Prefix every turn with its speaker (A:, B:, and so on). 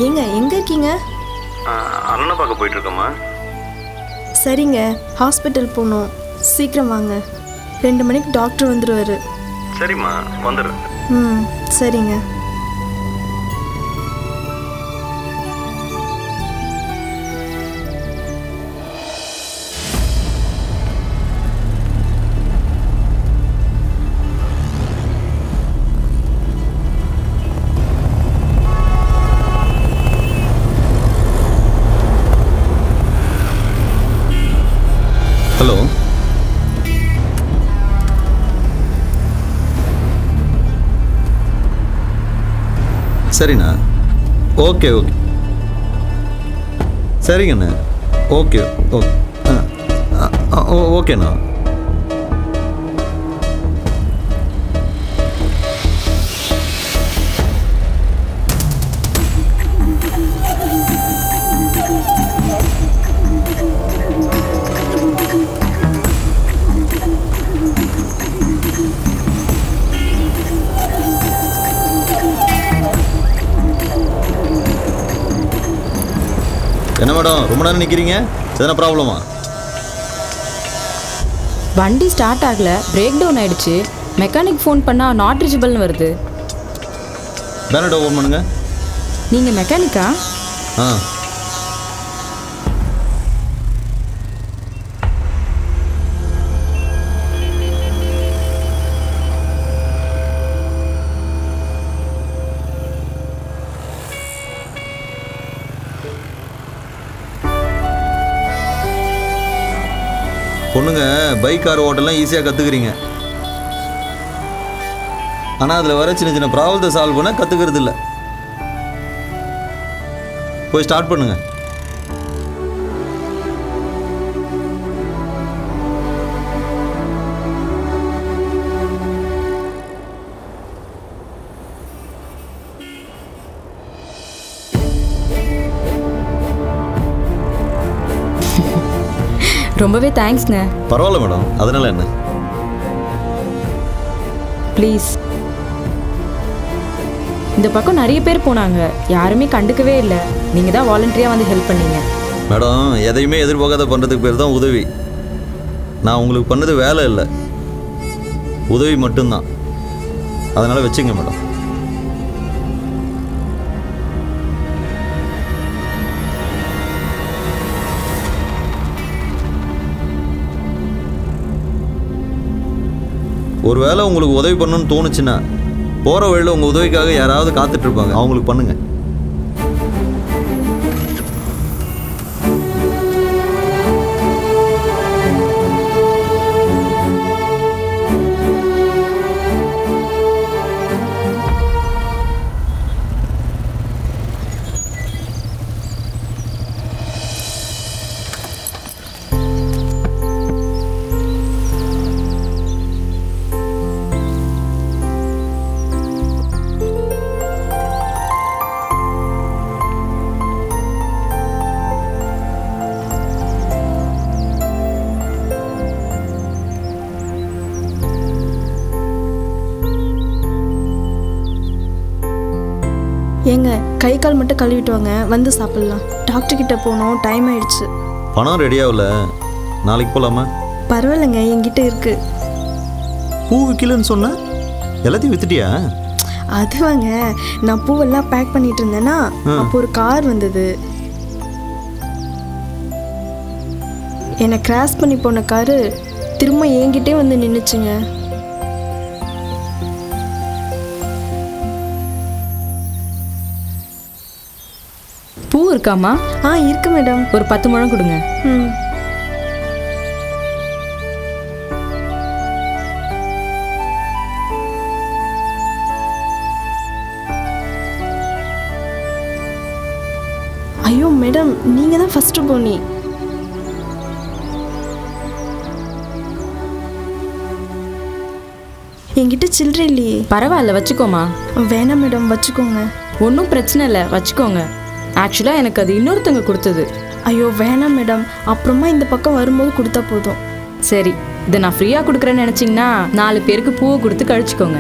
A: ஏங்க எங்கே இருக்கீங்க?
B: அண்ணனை பார்க்க போயிட்டுருக்கோம்மா.
A: சரிங்க, ஹாஸ்பிட்டல் போகணும், சீக்கிரம் வாங்க. 2 மணிக்கு டாக்டர் வந்துடுவார்.
B: சரிம்மா, வந்துடுறேன்.
A: சரிங்க.
C: ஹலோ, சரிண்ணா. ஓகே ஓகே, சரிங்கண்ணா. Okay okay. ஓகேண்ணா. என்ன மேடம் ரொம்ப நேரம் நிற்கிறீங்க? எதனா ப்ராப்ளமா?
D: வண்டி ஸ்டார்ட் ஆகலை, பிரேக் டவுன் ஆகிடுச்சு. மெக்கானிக் ஃபோன் பண்ணால் நாட் ரீச்சபிள்னு வருது.
C: பேனட் ஓப்பன் பண்ணுங்க.
D: நீங்கள் மெக்கானிக்கா?
C: ஆ. பொண்ணுங்க பைக் கார் ஓட்டெல்லாம் ஈஸியாக கற்றுக்குறீங்க. ஆனால் அதில் வர சின்ன சின்ன ப்ராப்ளத்தை சால்வ் பண்ண கற்றுக்கிறது இல்லை. போய் ஸ்டார்ட் பண்ணுங்க.
D: ரொம்பவே தேங்க்ஸ்ங்க.
C: பரவாயில்ல மேடம், அதனால என்ன?
D: ப்ளீஸ். இந்த பக்கம் நிறைய பேர் போனாங்க, யாருமே கண்டுக்கவே இல்லை. நீங்கள் தான் வாலண்டரியாக வந்து ஹெல்ப் பண்ணீங்க.
C: மேடம், எதையுமே எதிர்பார்க்காத பண்ணுறதுக்கு பேர் தான் உதவி. நான் உங்களுக்கு பண்ணது வேலை இல்லை, உதவி மட்டும்தான். அதனால் வச்சுங்க மேடம். ஒரு வேளை உங்களுக்கு உதவி பண்ணணும்னு தோணுச்சுன்னா போகிற வழியில் உங்கள் உதவிக்காக யாராவது காத்துட்ருப்பாங்க, அவங்களுக்கு பண்ணுங்க.
A: ஏங்க கை கால் மட்டும் கழுவிட்டு வாங்க, வந்து சாப்பிட்லாம். டாக்டர் கிட்ட போகணும், டைம் ஆயிடுச்சு.
C: பணம் ரெடியாகல, நாளைக்கு போகலாமா?
A: பரவாயில்லைங்க, என்கிட்ட இருக்கு.
C: பூ விற்கலன்னு சொன்ன, எல்லாத்தையும் வித்துட்டியா?
A: அதுவாங்க, நான் பூவெல்லாம் பேக் பண்ணிட்டு இருந்தேன்னா அப்போ ஒரு கார் வந்தது. என்னை கிராஸ் பண்ணி போன காரு திரும்ப என்கிட்டே வந்து நின்றுச்சுங்க.
D: பூ இருக்காமா?
A: இருக்கு மேடம்.
D: ஒரு 10 முழம் கொடுங்க.
A: ஐயோ மேடம், நீங்க தான் ஃபர்ஸ்ட் போனி. என்கிட்ட சில்லறை இல்லையே.
D: பரவாயில்ல, வச்சுக்கோமா.
A: வேணாம் மேடம், வச்சுக்கோங்க.
D: ஒன்றும் பிரச்சனை இல்லை, வச்சுக்கோங்க. ஆக்சுவலாக எனக்கு அது இன்னொருத்தங்க கொடுத்தது.
A: ஐயோ வேணாம் மேடம், அப்புறமா இந்த பக்கம் வரும்போது கொடுத்தா போதும்.
D: சரி, இதை நான் ஃப்ரீயாக கொடுக்குறேன்னு நினச்சிங்கன்னா 4 பேருக்கு பூவை கொடுத்து கழிச்சுக்கோங்க.